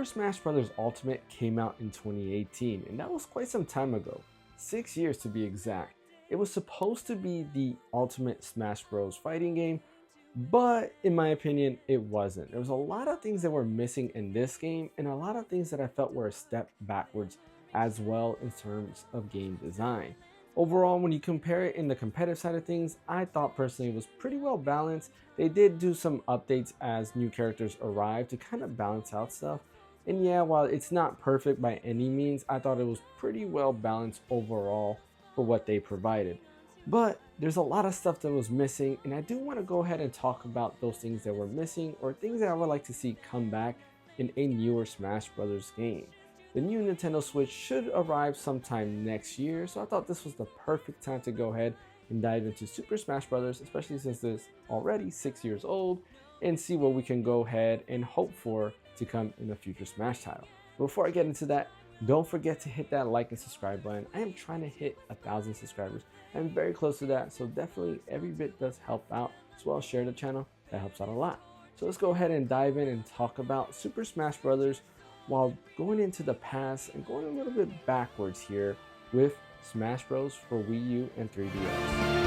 Super Smash Bros. Ultimate came out in 2018, and that was quite some time ago. 6 years to be exact. It was supposed to be the ultimate Smash Bros. Fighting game, but in my opinion, it wasn't. There was a lot of things that were missing in this game, and a lot of things that I felt were a step backwards as well in terms of game design. Overall, when you compare it in the competitive side of things, I thought personally it was pretty well balanced. They did do some updates as new characters arrived to kind of balance out stuff. And yeah, while it's not perfect by any means, I thought it was pretty well balanced overall for what they provided. But there's a lot of stuff that was missing, and I do want to go ahead and talk about those things that were missing or things that I would like to see come back in a newer Smash Bros. Game. The new Nintendo Switch should arrive sometime next year, so I thought this was the perfect time to go ahead and dive into Super Smash Bros., especially since it's already 6 years old, and see what we can go ahead and hope for to come in the future Smash title. Before I get into that, don't forget to hit that like and subscribe button. I am trying to hit 1,000 subscribers. I'm very close to that, so definitely every bit does help out, as well as share the channel. That helps out a lot. So let's go ahead and dive in and talk about Super Smash Bros. While going into the past and going a little bit backwards here with Smash Bros. For Wii U and 3DS.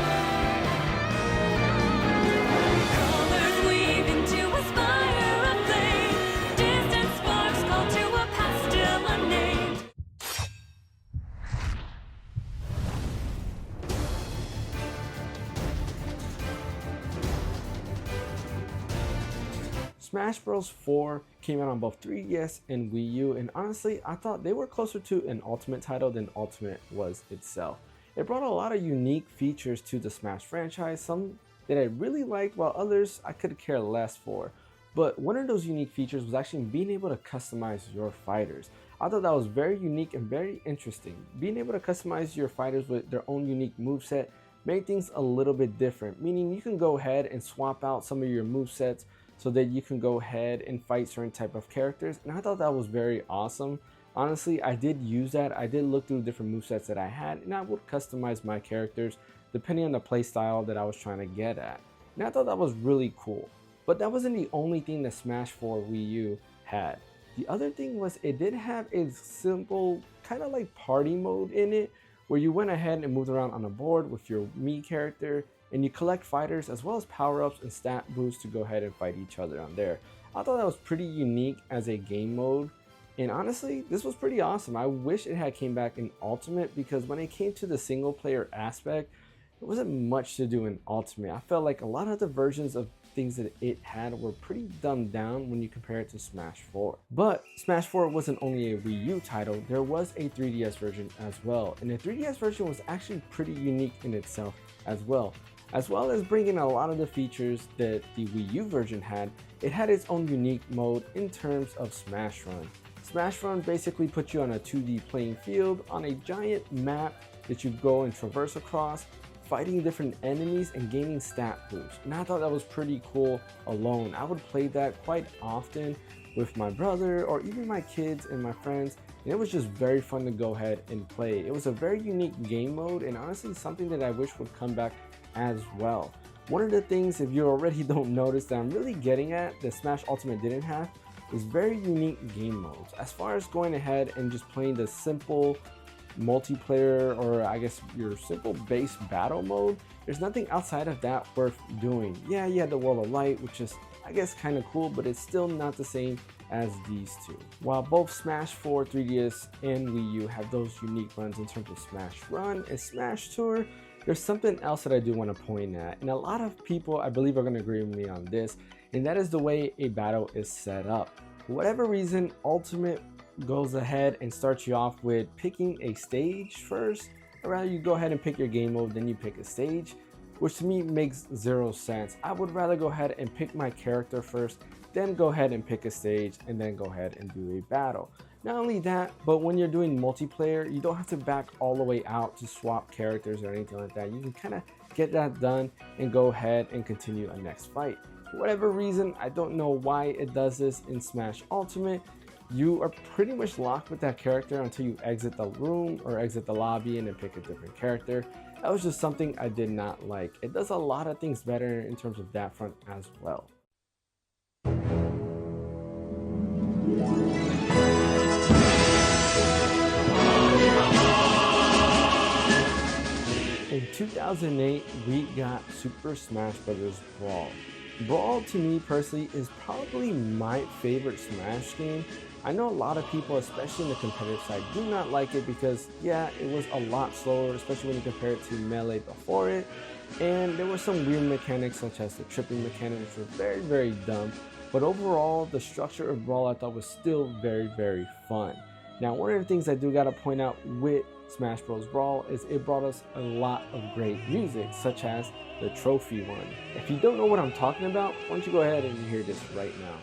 Smash Bros. 4 came out on both 3DS and Wii U, and honestly, I thought they were closer to an Ultimate title than Ultimate was itself. It brought a lot of unique features to the Smash franchise, some that I really liked, while others I could care less for. But one of those unique features was actually being able to customize your fighters. I thought that was very unique and very interesting. Being able to customize your fighters with their own unique moveset made things a little bit different, meaning you can go ahead and swap out some of your movesets so that you can go ahead and fight certain type of characters, and I thought that was very awesome. Honestly, I did use that. I did look through different movesets that I had, and I would customize my characters depending on the playstyle that I was trying to get at. And I thought that was really cool. But that wasn't the only thing that Smash 4 Wii U had. The other thing was it did have a simple kind of like party mode in it, where you went ahead and moved around on a board with your Mii character, and you collect fighters as well as power-ups and stat boosts to go ahead and fight each other on there. I thought that was pretty unique as a game mode, and honestly, this was pretty awesome. I wish it had came back in Ultimate, because when it came to the single player aspect, there wasn't much to do in Ultimate. I felt like a lot of the versions of things that it had were pretty dumbed down when you compare it to Smash 4. But Smash 4 wasn't only a Wii U title, there was a 3DS version as well, and the 3DS version was actually pretty unique in itself as well as bringing a lot of the features that the Wii U version had. It had its own unique mode in terms of Smash Run. Smash Run basically puts you on a 2D playing field on a giant map that you go and traverse across, fighting different enemies and gaining stat boosts. And I thought that was pretty cool alone. I would play that quite often with my brother or even my kids and my friends, and it was just very fun to go ahead and play. It was a very unique game mode, and honestly something that I wish would come back as well. One of the things, if you already don't notice, that I'm really getting at that Smash Ultimate didn't have is very unique game modes. As far as going ahead and just playing the simple multiplayer, or I guess your simple base battle mode, there's nothing outside of that worth doing. Yeah, you had the World of Light, which is I guess kind of cool, but it's still not the same as these two. While both Smash 4, 3DS, and Wii U have those unique runs in terms of Smash Run and Smash Tour, there's something else that I do want to point at, and a lot of people I believe are going to agree with me on this, and that is the way a battle is set up. For whatever reason, Ultimate goes ahead and starts you off with picking a stage first, or rather you go ahead and pick your game mode, then you pick a stage, which to me makes zero sense. I would rather go ahead and pick my character first, then go ahead and pick a stage, and then go ahead and do a battle. Not only that, but when you're doing multiplayer, you don't have to back all the way out to swap characters or anything like that. You can kind of get that done and go ahead and continue a next fight. For whatever reason, I don't know why it does this in Smash Ultimate. You are pretty much locked with that character until you exit the room or exit the lobby and then pick a different character. That was just something I did not like. It does a lot of things better in terms of that front as well. In 2008, we got Super Smash Bros. Brawl. Brawl, to me personally, is probably my favorite Smash game. I know a lot of people, especially in the competitive side, do not like it because, yeah, it was a lot slower, especially when you compare it to Melee before it. And there were some weird mechanics, such as the tripping mechanic, which were very, very dumb. But overall, the structure of Brawl I thought was still very, very fun. Now, one of the things I do gotta point out with Smash Bros. Brawl is it brought us a lot of great music, such as the trophy one. If you don't know what I'm talking about, why don't you go ahead and hear this right now.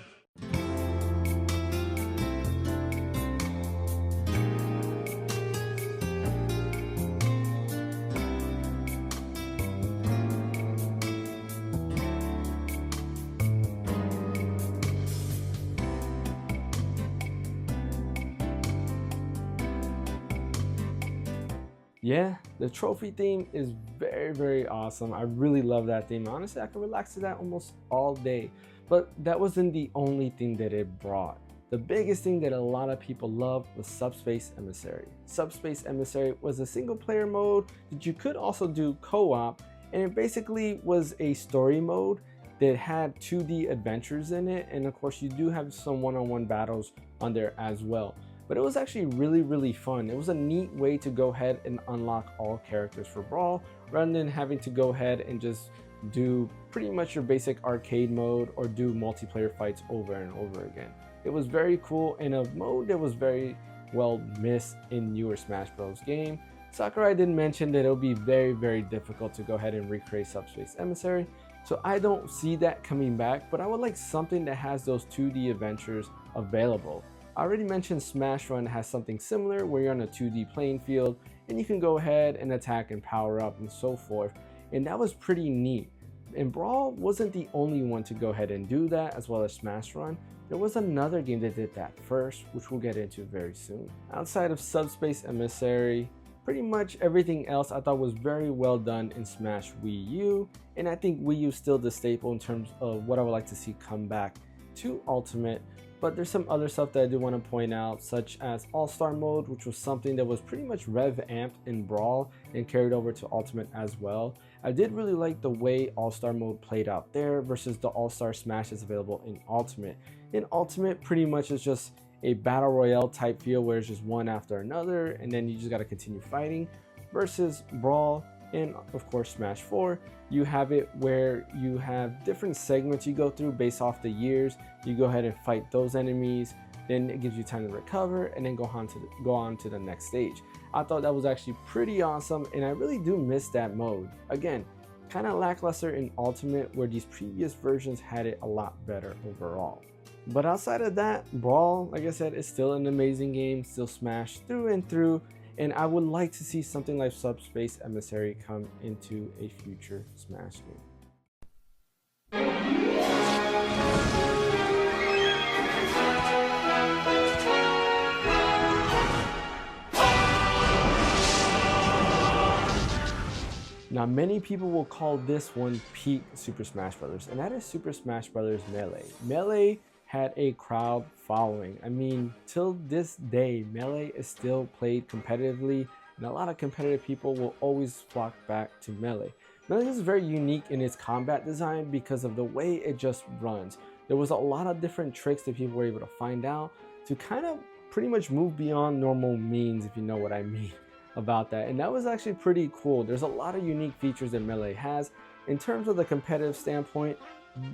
Yeah, the trophy theme is very, very awesome. I really love that theme. Honestly, I can relax to that almost all day. But that wasn't the only thing that it brought. The biggest thing that a lot of people loved was Subspace Emissary. Subspace Emissary was a single player mode that you could also do co-op, and it basically was a story mode that had 2D adventures in it, and of course you do have some one-on-one battles on there as well. But it was actually really, really fun. It was a neat way to go ahead and unlock all characters for Brawl, rather than having to go ahead and just do pretty much your basic arcade mode or do multiplayer fights over and over again. It was very cool in a mode that was very well missed in newer Smash Bros. Game. Sakurai did mention that it would be very, very difficult to go ahead and recreate Subspace Emissary, so I don't see that coming back, but I would like something that has those 2D adventures available. I already mentioned Smash Run has something similar where you're on a 2D playing field and you can go ahead and attack and power up and so forth, and that was pretty neat. And Brawl wasn't the only one to go ahead and do that, as well as Smash Run. There was another game that did that first, which we'll get into very soon. Outside of Subspace Emissary, pretty much everything else I thought was very well done in Smash Wii U, and I think Wii U is still the staple in terms of what I would like to see come back to Ultimate. But there's some other stuff that I do want to point out, such as All-Star Mode, which was something that was pretty much revamped in Brawl and carried over to Ultimate as well. I did really like the way All-Star Mode played out there versus the All-Star Smash that's available in Ultimate. In Ultimate, pretty much is just a Battle Royale type feel where it's just one after another and then you just got to continue fighting, versus Brawl and of course Smash 4, you have it where you have different segments you go through based off the years. You go ahead and fight those enemies, then it gives you time to recover and then go on to the next stage. I thought that was actually pretty awesome, and I really do miss that mode. Again, kind of lackluster in Ultimate, where these previous versions had it a lot better overall. But outside of that, Brawl, like I said, is still an amazing game, still Smash through and through. And I would like to see something like Subspace Emissary come into a future Smash game. Now, many people will call this one peak Super Smash Bros., and that is Super Smash Bros. Melee. Melee had a crowd following. I mean, till this day, Melee is still played competitively, and a lot of competitive people will always flock back to Melee. Melee is very unique in its combat design because of the way it just runs. There was a lot of different tricks that people were able to find out to kind of pretty much move beyond normal means, if you know what I mean about that. And that was actually pretty cool. There's a lot of unique features that Melee has in terms of the competitive standpoint.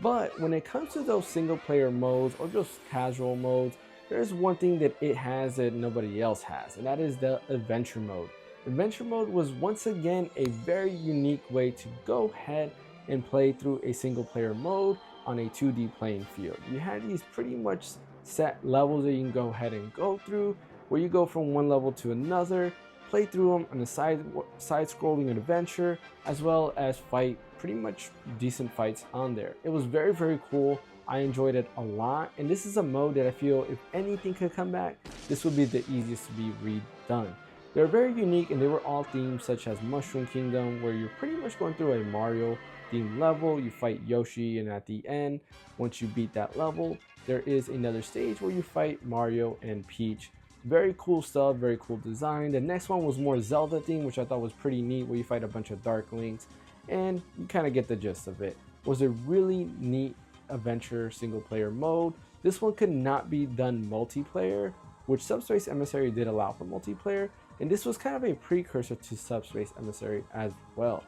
But when it comes to those single player modes or just casual modes, there's one thing that it has that nobody else has, and that is the adventure mode. Adventure mode was once again a very unique way to go ahead and play through a single player mode on a 2D playing field. You had these pretty much set levels that you can go ahead and go through, where you go from one level to another, play through them on a side-scrolling adventure, as well as fight pretty much decent fights on there. It was very, very cool. I enjoyed it a lot, and this is a mode that I feel if anything could come back, this would be the easiest to be redone. They're very unique, and they were all themed, such as Mushroom Kingdom, where you're pretty much going through a Mario themed level. You fight Yoshi, and at the end, once you beat that level, there is another stage where you fight Mario and Peach Very cool stuff, very cool design. The next one was more Zelda themed, which I thought was pretty neat, where you fight a bunch of Dark Links, and you kind of get the gist of it. Was a really neat adventure single player mode. This one could not be done multiplayer, which Subspace Emissary did allow for multiplayer, and this was kind of a precursor to Subspace Emissary as well.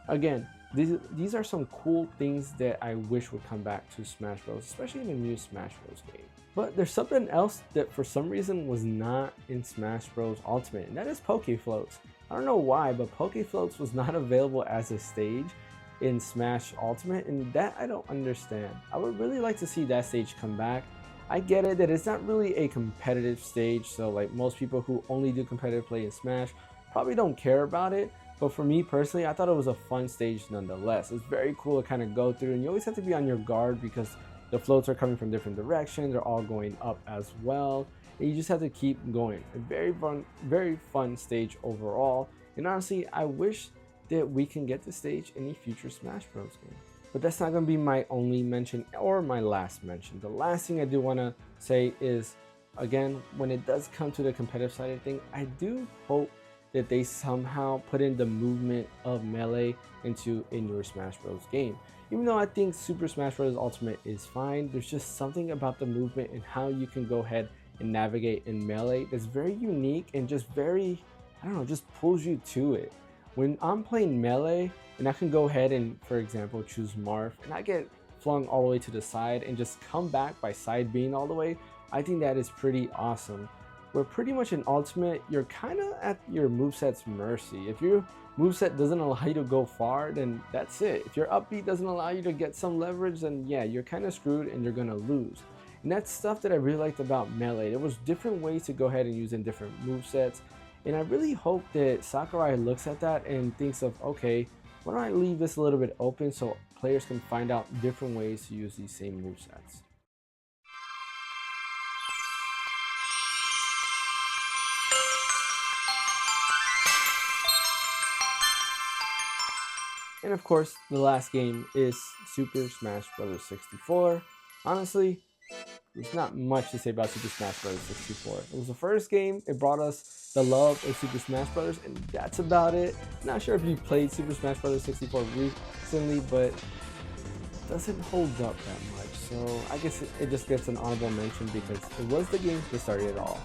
Again, these are some cool things that I wish would come back to Smash Bros, especially in a new Smash Bros game. But there's something else that for some reason was not in Smash Bros Ultimate, and that is Poke Floats. I don't know why, but Poke Floats was not available as a stage in Smash Ultimate, and that I don't understand. I would really like to see that stage come back. I get it that it's not really a competitive stage, so like most people who only do competitive play in Smash probably don't care about it. But for me personally, I thought it was a fun stage nonetheless. It's very cool to kind of go through, and you always have to be on your guard because the floats are coming from different directions. They're all going up as well, and you just have to keep going. A very fun stage overall. And honestly, I wish that we can get this stage in a future Smash Bros game. But that's not going to be my only mention or my last mention. The last thing I do want to say is, again, when it does come to the competitive side of things, I do hope that they somehow put in the movement of Melee into a newer Smash Bros game. Even though I think Super Smash Bros Ultimate is fine, there's just something about the movement and how you can go ahead and navigate in Melee that's very unique and just very, I don't know, just pulls you to it. When I'm playing Melee and I can go ahead and, for example, choose Marth and I get flung all the way to the side and just come back by side being all the way, I think that is pretty awesome. Where pretty much in Ultimate, you're kind of at your moveset's mercy. If your moveset doesn't allow you to go far, then that's it. If your upbeat doesn't allow you to get some leverage, then yeah, you're kind of screwed and you're gonna lose. And that's stuff that I really liked about Melee. There was different ways to go ahead and use in different movesets. And I really hope that Sakurai looks at that and thinks of, okay, why don't I leave this a little bit open so players can find out different ways to use these same movesets. And of course, the last game is Super Smash Bros. 64. Honestly, there's not much to say about Super Smash Bros. 64. It was the first game, it brought us the love of Super Smash Bros. And that's about it. Not sure if you played Super Smash Bros. 64 recently, but it doesn't hold up that much. So I guess it just gets an honorable mention because it was the game that started it all.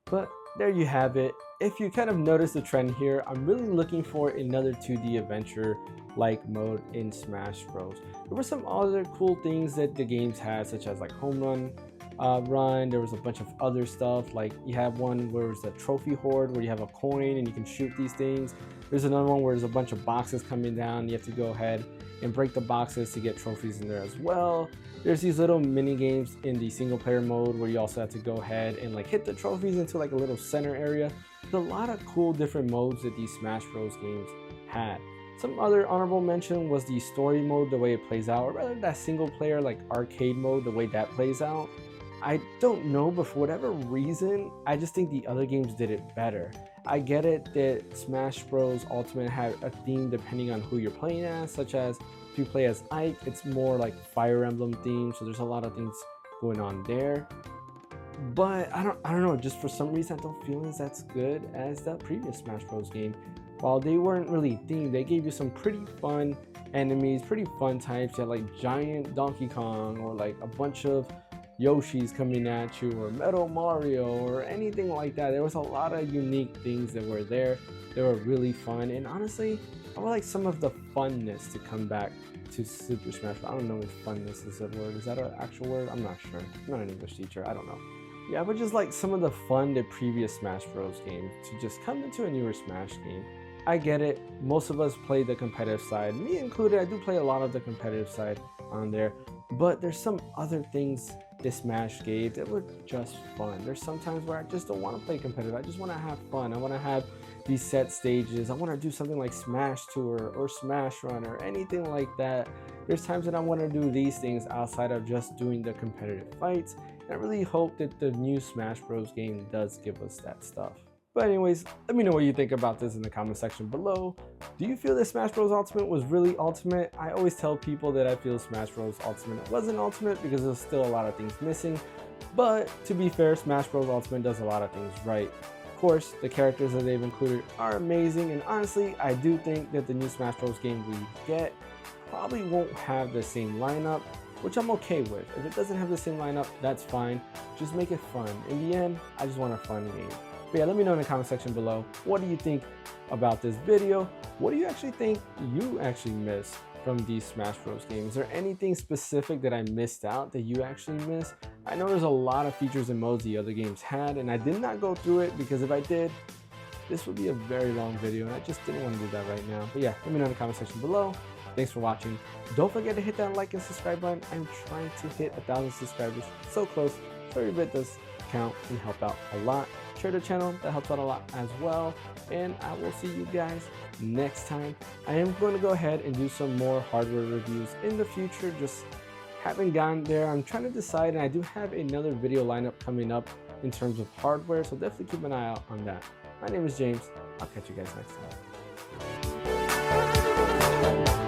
But there you have it. If you kind of notice the trend here, I'm really looking for another 2D adventure like mode in Smash Bros. There were some other cool things that the games had, such as like home run. There was a bunch of other stuff, like you have one where it's a trophy hoard where you have a coin and you can shoot these things. There's another one where there's a bunch of boxes coming down. You have to go ahead and break the boxes to get trophies in there as well. There's these little mini games in the single player mode where you also have to go ahead and like hit the trophies into like a little center area. There's a lot of cool different modes that these Smash Bros games had. Some other honorable mention was the story mode, the way it plays out, or rather that single player like arcade mode, the way that plays out. I don't know, but for whatever reason, I just think the other games did it better. I get it that Smash Bros Ultimate had a theme depending on who you're playing as, such as if you play as Ike, it's more like Fire Emblem themed, so there's a lot of things going on there. But I don't know, just for some reason I don't feel as that's good as the previous Smash Bros game. While they weren't really themed, they gave you some pretty fun enemies, pretty fun types. You had like giant Donkey Kong or like a bunch of Yoshi's coming at you, or Metal Mario, or anything like that. There was a lot of unique things that were there. They were really fun, and honestly, I would like some of the funness to come back to Super Smash. I don't know if funness is a word. Is that an actual word? I'm not sure. I'm not an English teacher. I don't know. Yeah, but just like some of the fun that previous Smash Bros games to just come into a newer Smash game. I get it. Most of us play the competitive side, me included. I do play a lot of the competitive side on there, but there's some other things this Smash gave that were just fun. There's some times where I just don't want to play competitive. I just want to have fun. I want to have these set stages. I want to do something like Smash Tour or Smash Run or anything like that. There's times that I want to do these things outside of just doing the competitive fights. And I really hope that the new Smash Bros game does give us that stuff. But anyways, let me know what you think about this in the comment section below. Do you feel that Smash Bros. Ultimate was really ultimate? I always tell people that I feel Smash Bros. Ultimate wasn't ultimate because there's still a lot of things missing. But to be fair, Smash Bros. Ultimate does a lot of things right. Of course, the characters that they've included are amazing, and honestly, I do think that the new Smash Bros. Game we get probably won't have the same lineup, which I'm okay with. If it doesn't have the same lineup, that's fine. Just make it fun. In the end, I just want a fun game. But yeah, let me know in the comment section below, what do you think about this video? What do you actually think you actually missed from these Smash Bros. Games? Is there anything specific that I missed out that you actually missed? I know there's a lot of features and modes the other games had, and I did not go through it because if I did, this would be a very long video, and I just didn't want to do that right now. But yeah, let me know in the comment section below. Thanks for watching. Don't forget to hit that like and subscribe button. I'm trying to hit 1,000 subscribers. So close. So every bit does count and help out a lot. Share the channel, that helps out a lot as well. And I will see you guys next time. I am going to go ahead and do some more hardware reviews in the future. Just haven't gotten there. I'm trying to decide, and I do have another video lineup coming up in terms of hardware, so definitely keep an eye out on that. My name is James. I'll catch you guys next time.